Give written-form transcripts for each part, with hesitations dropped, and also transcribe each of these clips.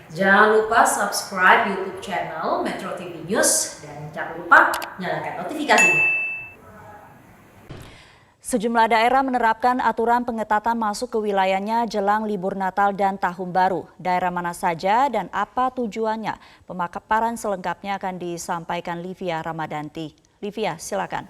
Jangan lupa subscribe YouTube channel Metro TV News dan jangan lupa nyalakan notifikasinya. Sejumlah daerah menerapkan aturan pengetatan masuk ke wilayahnya jelang libur Natal dan Tahun Baru. Daerah mana saja dan apa tujuannya? Pemaparan selengkapnya akan disampaikan Livia Ramadanti. Livia, silakan.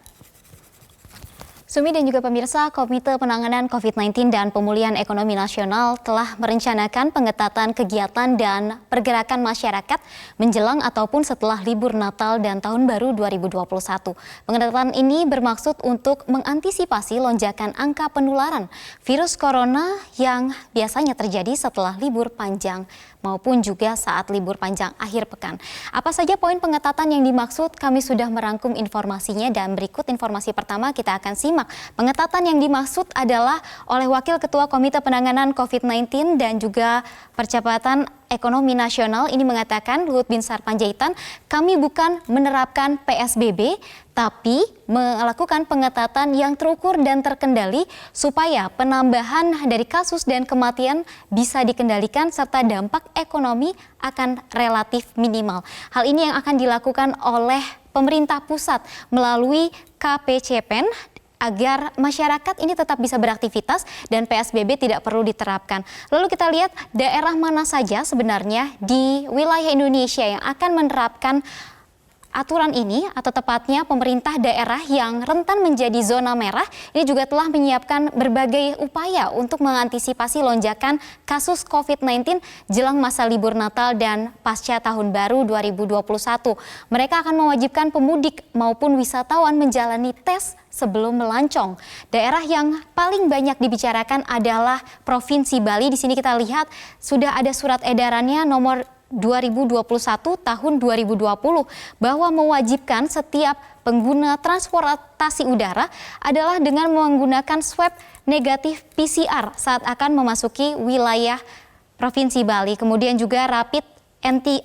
Sumi dan juga pemirsa, Komite Penanganan COVID-19 dan Pemulihan Ekonomi Nasional telah merencanakan pengetatan kegiatan dan pergerakan masyarakat menjelang ataupun setelah libur Natal dan Tahun Baru 2021. Pengetatan ini bermaksud untuk mengantisipasi lonjakan angka penularan virus corona yang biasanya terjadi setelah libur panjang maupun juga saat libur panjang akhir pekan. Apa saja poin pengetatan yang dimaksud? Kami sudah merangkum informasinya dan berikut informasi pertama kita akan simak. Pengetatan yang dimaksud adalah oleh Wakil Ketua Komite Penanganan COVID-19 dan juga Percepatan Ekonomi Nasional ini mengatakan, Luhut Binsar Panjaitan, kami bukan menerapkan PSBB, tapi melakukan pengetatan yang terukur dan terkendali supaya penambahan dari kasus dan kematian bisa dikendalikan serta dampak ekonomi akan relatif minimal. Hal ini yang akan dilakukan oleh pemerintah pusat melalui KPCPEN agar masyarakat ini tetap bisa beraktivitas dan PSBB tidak perlu diterapkan. Lalu kita lihat daerah mana saja sebenarnya di wilayah Indonesia yang akan menerapkan aturan ini, atau tepatnya pemerintah daerah yang rentan menjadi zona merah ini juga telah menyiapkan berbagai upaya untuk mengantisipasi lonjakan kasus COVID-19 jelang masa libur Natal dan pasca Tahun Baru 2021. Mereka akan mewajibkan pemudik maupun wisatawan menjalani tes sebelum melancong. Daerah yang paling banyak dibicarakan adalah Provinsi Bali. Di sini kita lihat sudah ada surat edarannya nomor 2021 tahun 2020 bahwa mewajibkan setiap pengguna transportasi udara adalah dengan menggunakan swab negatif PCR saat akan memasuki wilayah Provinsi Bali. Kemudian juga rapid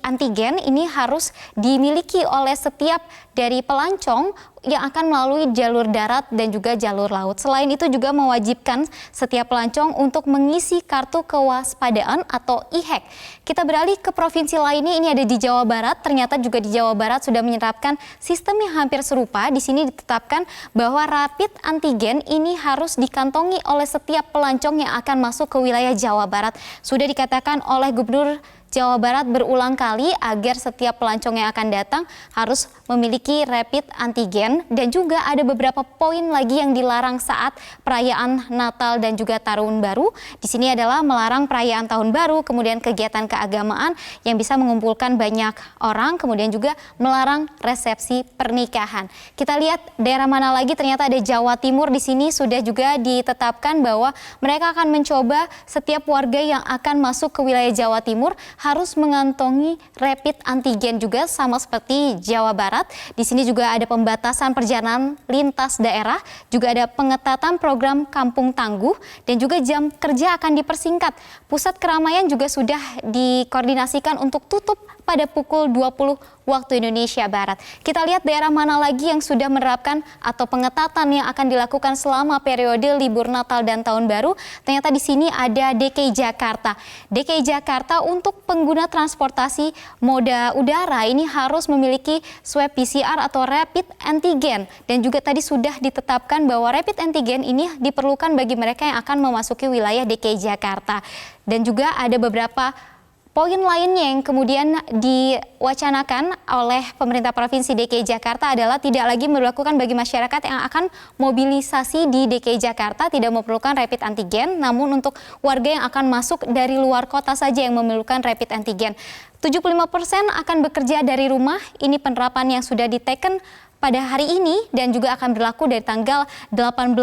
antigen ini harus dimiliki oleh setiap dari pelancong yang akan melalui jalur darat dan juga jalur laut. Selain itu juga mewajibkan setiap pelancong untuk mengisi kartu kewaspadaan atau e-hack. Kita beralih ke provinsi lainnya, ini ada di Jawa Barat. Ternyata juga di Jawa Barat sudah menerapkan sistem yang hampir serupa. Di sini ditetapkan bahwa rapid antigen ini harus dikantongi oleh setiap pelancong yang akan masuk ke wilayah Jawa Barat. Sudah dikatakan oleh Gubernur Jawa Barat berulang kali agar setiap pelancong yang akan datang harus memiliki rapid antigen, dan juga ada beberapa poin lagi yang dilarang saat perayaan Natal dan juga Tahun Baru. Di sini adalah melarang perayaan Tahun Baru, kemudian kegiatan keagamaan yang bisa mengumpulkan banyak orang, kemudian juga melarang resepsi pernikahan. Kita lihat daerah mana lagi, ternyata ada Jawa Timur. Di sini sudah juga ditetapkan bahwa mereka akan mencoba setiap warga yang akan masuk ke wilayah Jawa Timur harus mengantongi rapid antigen juga sama seperti Jawa Barat. Di sini juga ada pembatasan perjalanan lintas daerah, juga ada pengetatan program Kampung Tangguh, dan juga jam kerja akan dipersingkat. Pusat keramaian juga sudah dikoordinasikan untuk tutup pada pukul 20 waktu Indonesia Barat. Kita lihat daerah mana lagi yang sudah menerapkan atau pengetatan yang akan dilakukan selama periode libur Natal dan Tahun Baru. Ternyata di sini ada DKI Jakarta. DKI Jakarta untuk pengguna transportasi moda udara ini harus memiliki swab PCR atau rapid antigen, dan juga tadi sudah ditetapkan bahwa rapid antigen ini diperlukan bagi mereka yang akan memasuki wilayah DKI Jakarta. Dan juga ada beberapa poin lainnya yang kemudian diwacanakan oleh pemerintah Provinsi DKI Jakarta adalah tidak lagi melakukan bagi masyarakat yang akan mobilisasi di DKI Jakarta tidak memerlukan rapid antigen, namun untuk warga yang akan masuk dari luar kota saja yang memerlukan rapid antigen. 75% akan bekerja dari rumah, ini penerapan yang sudah diteken pada hari ini dan juga akan berlaku dari tanggal 18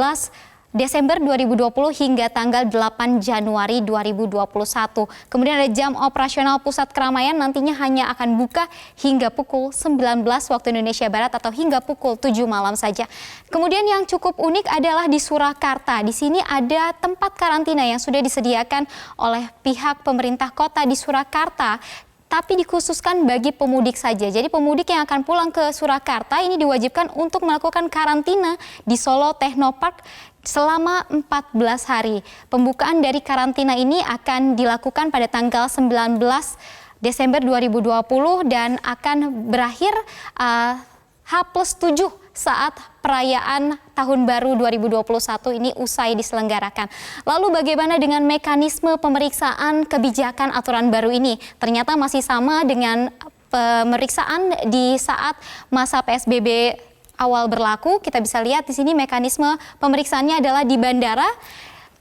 Desember 2020 hingga tanggal 8 Januari 2021. Kemudian ada jam operasional pusat keramaian nantinya hanya akan buka hingga pukul 19 waktu Indonesia Barat atau hingga pukul 7 malam saja. Kemudian yang cukup unik adalah di Surakarta. Di sini ada tempat karantina yang sudah disediakan oleh pihak pemerintah kota di Surakarta, tapi dikhususkan bagi pemudik saja. Jadi pemudik yang akan pulang ke Surakarta ini diwajibkan untuk melakukan karantina di Solo Technopark selama 14 hari. Pembukaan dari karantina ini akan dilakukan pada tanggal 19 Desember 2020 dan akan berakhir H+7 saat perayaan Tahun Baru 2021 ini usai diselenggarakan. Lalu bagaimana dengan mekanisme pemeriksaan kebijakan aturan baru ini? Ternyata masih sama dengan pemeriksaan di saat masa PSBB awal berlaku. Kita bisa lihat di sini mekanisme pemeriksaannya adalah di bandara.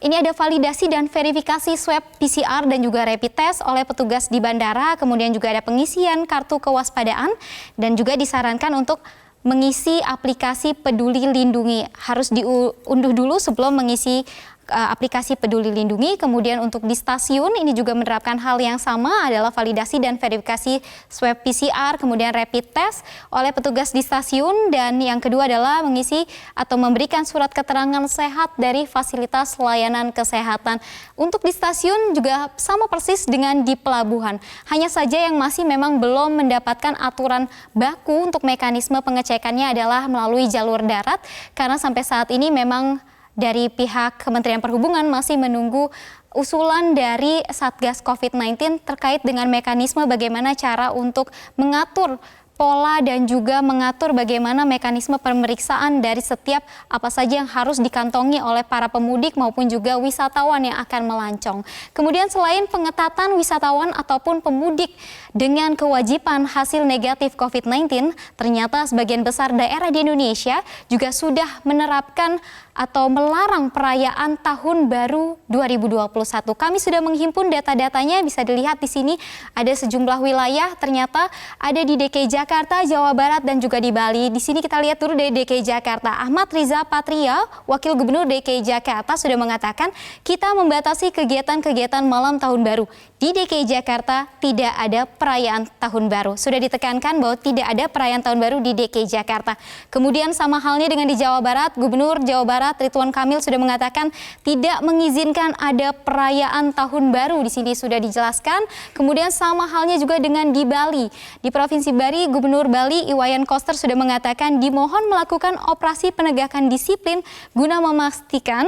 Ini ada validasi dan verifikasi swab PCR dan juga rapid test oleh petugas di bandara. Kemudian juga ada pengisian kartu kewaspadaan dan juga disarankan untuk mengisi aplikasi Peduli Lindungi. Harus diunduh dulu sebelum mengisi aplikasi Peduli Lindungi. Kemudian untuk di stasiun ini juga menerapkan hal yang sama, adalah validasi dan verifikasi swab PCR, kemudian rapid test oleh petugas di stasiun, dan yang kedua adalah mengisi atau memberikan surat keterangan sehat dari fasilitas layanan kesehatan. Untuk di stasiun juga sama persis dengan di pelabuhan. Hanya saja yang masih memang belum mendapatkan aturan baku untuk mekanisme pengecekannya adalah melalui jalur darat, karena sampai saat ini memang dari pihak Kementerian Perhubungan masih menunggu usulan dari Satgas COVID-19 terkait dengan mekanisme bagaimana cara untuk mengatur pola dan juga mengatur bagaimana mekanisme pemeriksaan dari setiap apa saja yang harus dikantongi oleh para pemudik maupun juga wisatawan yang akan melancong. Kemudian selain pengetatan wisatawan ataupun pemudik dengan kewajiban hasil negatif COVID-19, ternyata sebagian besar daerah di Indonesia juga sudah menerapkan atau melarang perayaan Tahun Baru 2021. Kami sudah menghimpun data-datanya, bisa dilihat di sini ada sejumlah wilayah, ternyata ada di DKI Jakarta, Jawa Barat, dan juga di Bali. Di sini kita lihat dulu dari DKI Jakarta. Ahmad Riza Patria, Wakil Gubernur DKI Jakarta, sudah mengatakan kita membatasi kegiatan-kegiatan malam Tahun Baru. Di DKI Jakarta tidak ada perayaan Tahun Baru. Sudah ditekankan bahwa tidak ada perayaan Tahun Baru di DKI Jakarta. Kemudian sama halnya dengan di Jawa Barat, Gubernur Jawa Barat Ridwan Kamil sudah mengatakan tidak mengizinkan ada perayaan Tahun Baru. Di sini sudah dijelaskan. Kemudian sama halnya juga dengan di Bali. Di Provinsi Bali, Gubernur Bali Iwayan Koster sudah mengatakan dimohon melakukan operasi penegakan disiplin guna memastikan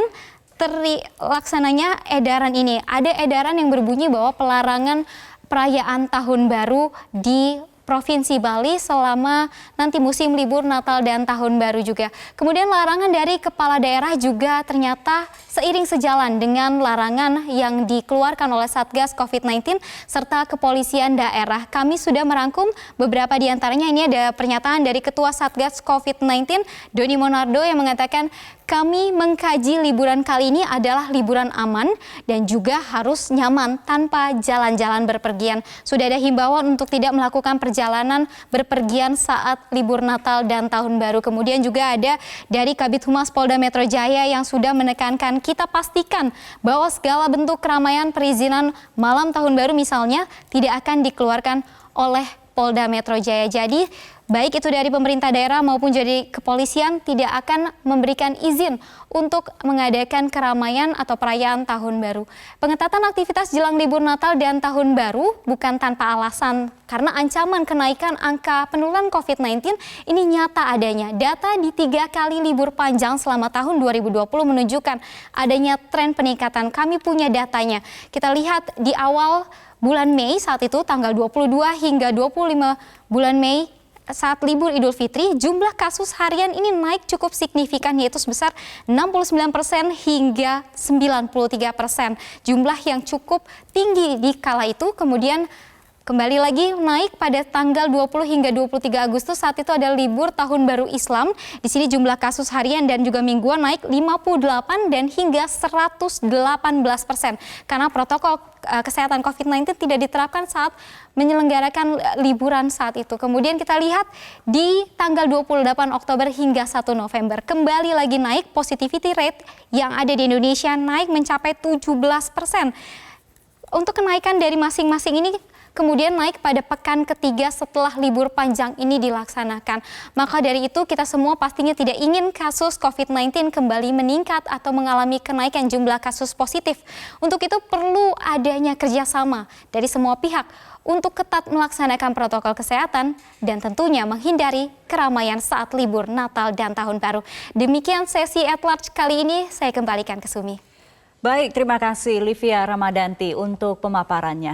terlaksananya edaran ini. Ada edaran yang berbunyi bahwa pelarangan perayaan Tahun Baru di Provinsi Bali selama nanti musim libur Natal dan Tahun Baru juga. Kemudian larangan dari kepala daerah juga ternyata seiring sejalan dengan larangan yang dikeluarkan oleh Satgas COVID-19 serta kepolisian daerah. Kami sudah merangkum beberapa di antaranya. Ini ada pernyataan dari Ketua Satgas COVID-19 Doni Monardo yang mengatakan kami mengkaji liburan kali ini adalah liburan aman dan juga harus nyaman tanpa jalan-jalan berpergian. Sudah ada himbauan untuk tidak melakukan perjalanan berpergian saat libur Natal dan Tahun Baru. Kemudian juga ada dari Kabid Humas Polda Metro Jaya yang sudah menekankan kita pastikan bahwa segala bentuk keramaian perizinan malam Tahun Baru misalnya tidak akan dikeluarkan oleh Polda Metro Jaya. Jadi baik itu dari pemerintah daerah maupun dari kepolisian tidak akan memberikan izin untuk mengadakan keramaian atau perayaan Tahun Baru. Pengetatan aktivitas jelang libur Natal dan Tahun Baru bukan tanpa alasan, karena ancaman kenaikan angka penularan COVID-19 ini nyata adanya. Data di 3 kali libur panjang selama tahun 2020 menunjukkan adanya tren peningkatan. Kami punya datanya. Kita lihat di awal bulan Mei saat itu tanggal 22 hingga 25 bulan Mei saat libur Idul Fitri, jumlah kasus harian ini naik cukup signifikan, yaitu sebesar 69% hingga 93%. Jumlah yang cukup tinggi di kala itu. Kemudian kembali lagi naik pada tanggal 20 hingga 23 Agustus, saat itu ada libur Tahun Baru Islam. Di sini jumlah kasus harian dan juga mingguan naik 58 dan hingga 118%. Karena protokol kesehatan COVID-19 tidak diterapkan saat menyelenggarakan liburan saat itu. Kemudian kita lihat di tanggal 28 Oktober hingga 1 November. Kembali lagi naik, positivity rate yang ada di Indonesia naik mencapai 17%. Untuk kenaikan dari masing-masing ini kemudian naik pada pekan ketiga setelah libur panjang ini dilaksanakan. Maka dari itu kita semua pastinya tidak ingin kasus COVID-19 kembali meningkat atau mengalami kenaikan jumlah kasus positif. Untuk itu perlu adanya kerjasama dari semua pihak untuk ketat melaksanakan protokol kesehatan dan tentunya menghindari keramaian saat libur Natal dan Tahun Baru. Demikian sesi at large kali ini, saya kembalikan ke Sumi. Baik, terima kasih Livia Ramadanti untuk pemaparannya.